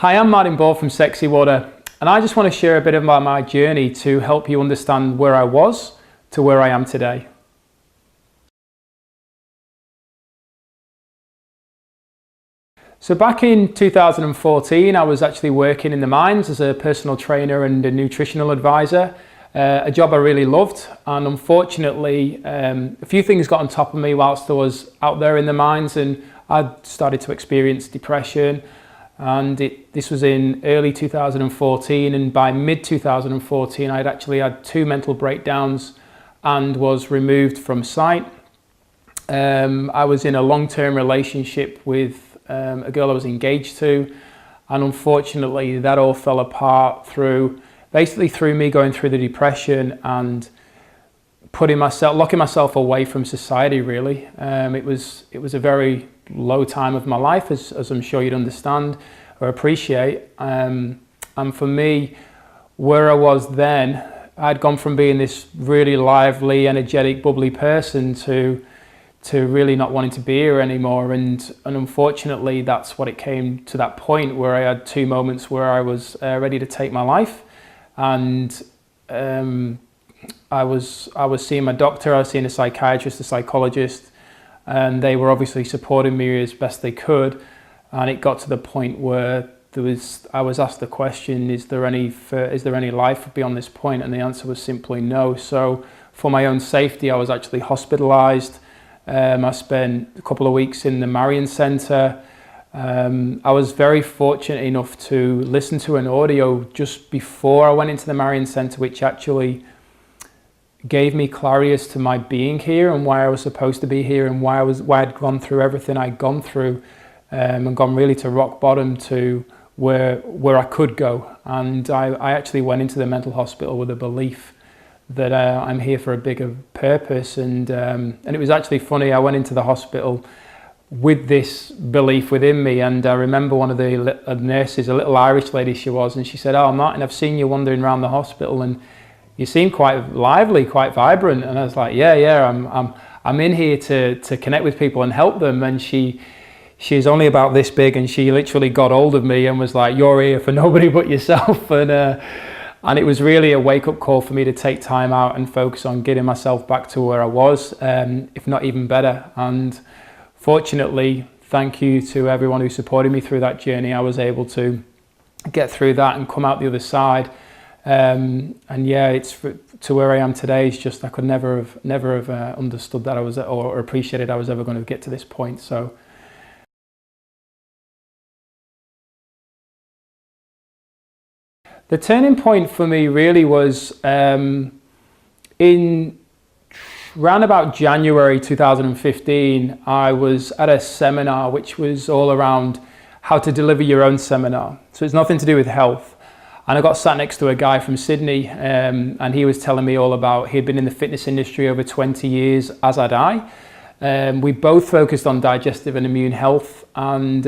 Hi, I'm Martin Ball from Sexy Water, and I just want to share a bit about my journey to help you understand where I was to where I am today. So back in 2014, I was actually working in the mines as a personal trainer and a nutritional advisor, a job I really loved. And unfortunately, a few things got on top of me whilst I was out there in the mines, and I started to experience depression. And this was in early 2014, and by mid 2014 I'd actually had 2 mental breakdowns and was removed from site. I was in a long-term relationship with a girl I was engaged to, and unfortunately that all fell apart through me going through the depression and locking myself away from society, really. It was a very low time of my life, as I'm sure you'd understand or appreciate. And for me, where I was then, I'd gone from being this really lively, energetic, bubbly person to really not wanting to be here anymore. And unfortunately, that's what it came to, that point where I had 2 moments where I was ready to take my life. And I was seeing my doctor, I was seeing a psychiatrist, a psychologist, and they were obviously supporting me as best they could. And it got to the point where I was asked the question, is there any life beyond this point? And the answer was simply no. So for my own safety, I was actually hospitalized. I spent a couple of weeks in the Marion Center. I was very fortunate enough to listen to an audio just before I went into the Marion Center, which actually gave me clarity as to my being here and why I was supposed to be here, and why I'd gone through everything I'd gone through, and gone really to rock bottom to where I could go. And I actually went into the mental hospital with a belief that I'm here for a bigger purpose. And it was actually funny, I went into the hospital with this belief within me, and I remember one of the nurses, a little Irish lady she was, and she said, "Oh Martin, I've seen you wandering around the hospital and you seem quite lively, quite vibrant." And I was like, yeah, I'm in here to connect with people and help them. And she's only about this big, and she literally got hold of me and was like, "You're here for nobody but yourself." And it was really a wake-up call for me to take time out and focus on getting myself back to where I was, if not even better. And fortunately, thank you to everyone who supported me through that journey, I was able to get through that and come out the other side. And yeah, it's to where I am today. It's just, I could never have understood that or appreciated I was ever going to get to this point. So the turning point for me really was in round about January 2015. I was at a seminar which was all around how to deliver your own seminar. So it's nothing to do with health. And I got sat next to a guy from Sydney, and he was telling me all about, he'd been in the fitness industry over 20 years, as had I. We both focused on digestive and immune health, and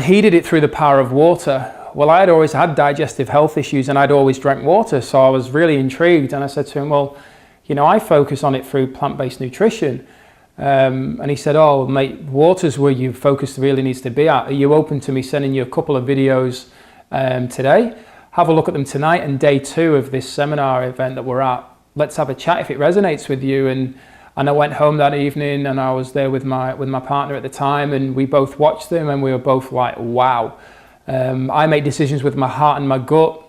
he did it through the power of water. Well, I had always had digestive health issues, and I'd always drank water, so I was really intrigued. And I said to him, "Well, you know, I focus on it through plant-based nutrition." And he said, "Oh, mate, water's where your focus really needs to be at. Are you open to me sending you a couple of videos today? Have a look at them tonight, and day 2 of this seminar event that we're at. Let's have a chat if it resonates with you." And I went home that evening, and I was there with my partner at the time, and we both watched them, and we were both like, wow. I make decisions with my heart and my gut,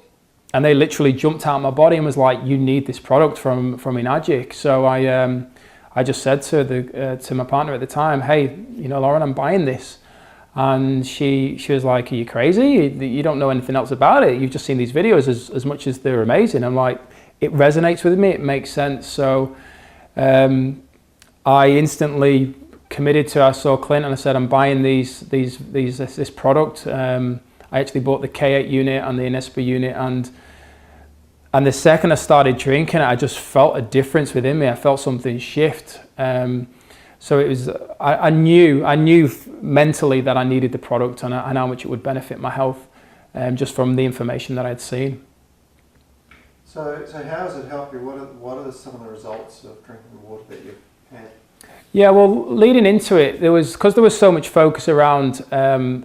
and they literally jumped out of my body and was like, "You need this product from Enagic." So I just said to my partner at the time, "Hey, you know, Lauren, I'm buying this." And she was like, "Are you crazy? You don't know anything else about it. You've just seen these videos as much as they're amazing." I'm like, "It resonates with me. It makes sense." So I instantly committed to. I saw Clint and I said, "I'm buying this product." I actually bought the K8 unit and the Inespa unit, and the second I started drinking it, I just felt a difference within me. I felt something shift. So it was, I knew mentally that I needed the product, and how much it would benefit my health, just from the information that I'd seen. So how has it helped you? What are some of the results of drinking the water that you've had? Yeah, well, leading into it, because there was so much focus around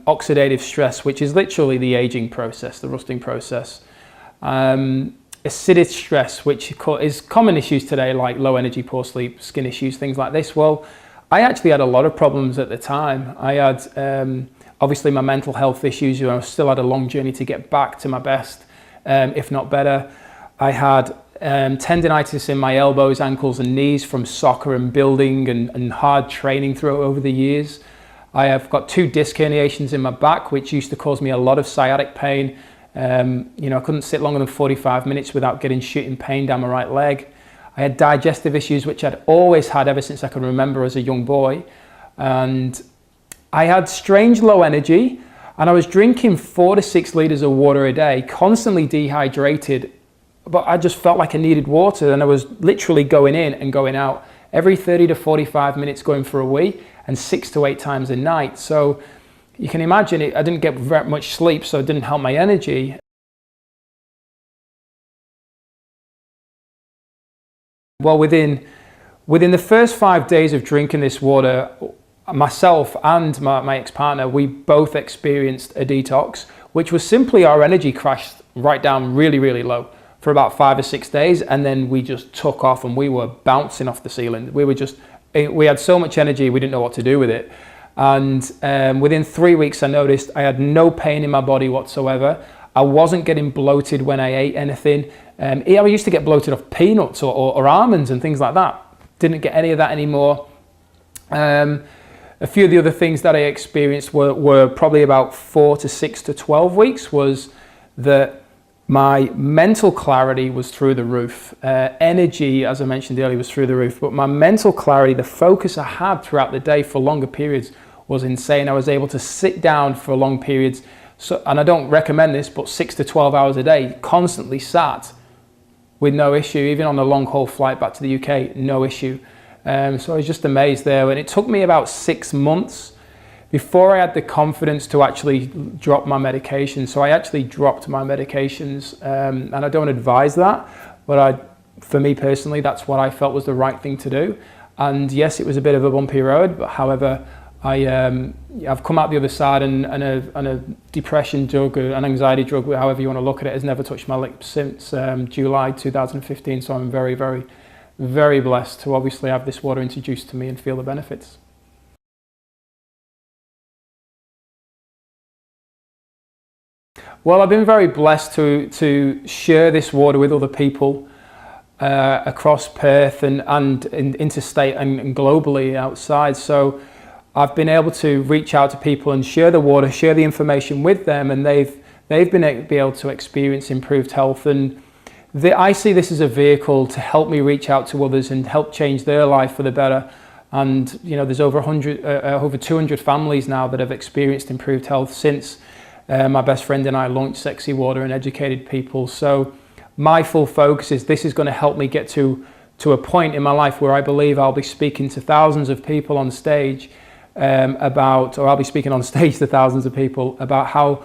oxidative stress, which is literally the aging process, the rusting process. Acidic stress, which is common issues today, like low energy, poor sleep, skin issues, things like this. Well, I actually had a lot of problems at the time. I had obviously my mental health issues. I still had a long journey to get back to my best, if not better. I had tendinitis in my elbows, ankles and knees from soccer and building and hard training over the years. I have got 2 disc herniations in my back, which used to cause me a lot of sciatic pain. I couldn't sit longer than 45 minutes without getting shooting pain down my right leg. I had digestive issues, which I'd always had ever since I can remember as a young boy. And I had strange low energy, and I was drinking 4 to 6 litres of water a day, constantly dehydrated, but I just felt like I needed water, and I was literally going in and going out every 30 to 45 minutes going for a wee, and 6 to 8 times a night. So you can imagine I didn't get very much sleep, so it didn't help my energy. Well, within the first 5 days of drinking this water, myself and my ex-partner, we both experienced a detox, which was simply our energy crashed right down really, really low for about 5 or 6 days, and then we just took off and we were bouncing off the ceiling. We had so much energy, we didn't know what to do with it. And within 3 weeks, I noticed I had no pain in my body whatsoever. I wasn't getting bloated when I ate anything. I used to get bloated off peanuts or almonds and things like that. Didn't get any of that anymore. A few of the other things that I experienced were probably about 4 to 6 to 12 weeks was that my mental clarity was through the roof. Energy, as I mentioned earlier, was through the roof. But my mental clarity, the focus I had throughout the day for longer periods was insane. I was able to sit down for long periods. So, and I don't recommend this, but 6 to 12 hours a day, constantly sat with no issue. Even on a long haul flight back to the UK, no issue. So I was just amazed there. And it took me about 6 months before I had the confidence to actually drop my medication. So I actually dropped my medications, and I don't advise that, but for me personally, that's what I felt was the right thing to do. And yes, it was a bit of a bumpy road, but however, I've come out the other side, and a depression drug, an anxiety drug, however you want to look at it, has never touched my lips since July 2015. So I'm very, very, very blessed to obviously have this water introduced to me and feel the benefits. Well, I've been very blessed to share this water with other people across Perth and interstate and globally outside. So I've been able to reach out to people and share the water, share the information with them, and they've been able to experience improved health. And I see this as a vehicle to help me reach out to others and help change their life for the better. And there's over 200 families now that have experienced improved health since my best friend and I launched Sexy Water and educated people. So my full focus is this is going to help me get to a point in my life where I believe I'll be speaking to thousands of people on stage I'll be speaking on stage to thousands of people about how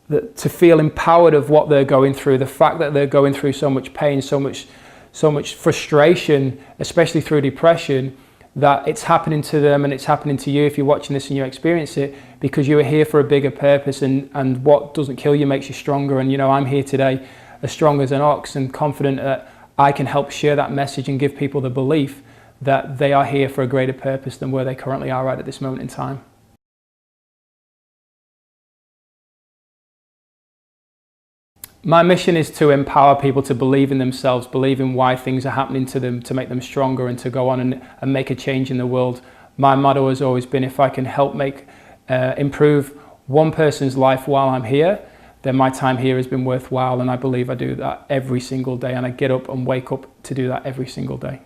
to feel empowered of what they're going through, the fact that they're going through so much pain, so much frustration, especially through depression, that it's happening to them and it's happening to you if you're watching this and you experience it, because you are here for a bigger purpose, and what doesn't kill you makes you stronger. And I'm here today as strong as an ox and confident that I can help share that message and give people the belief that they are here for a greater purpose than where they currently are right at this moment in time. My mission is to empower people to believe in themselves, believe in why things are happening to them, to make them stronger and to go on and make a change in the world. My motto has always been, if I can help improve one person's life while I'm here, then my time here has been worthwhile, and I believe I do that every single day, and I get up and wake up to do that every single day.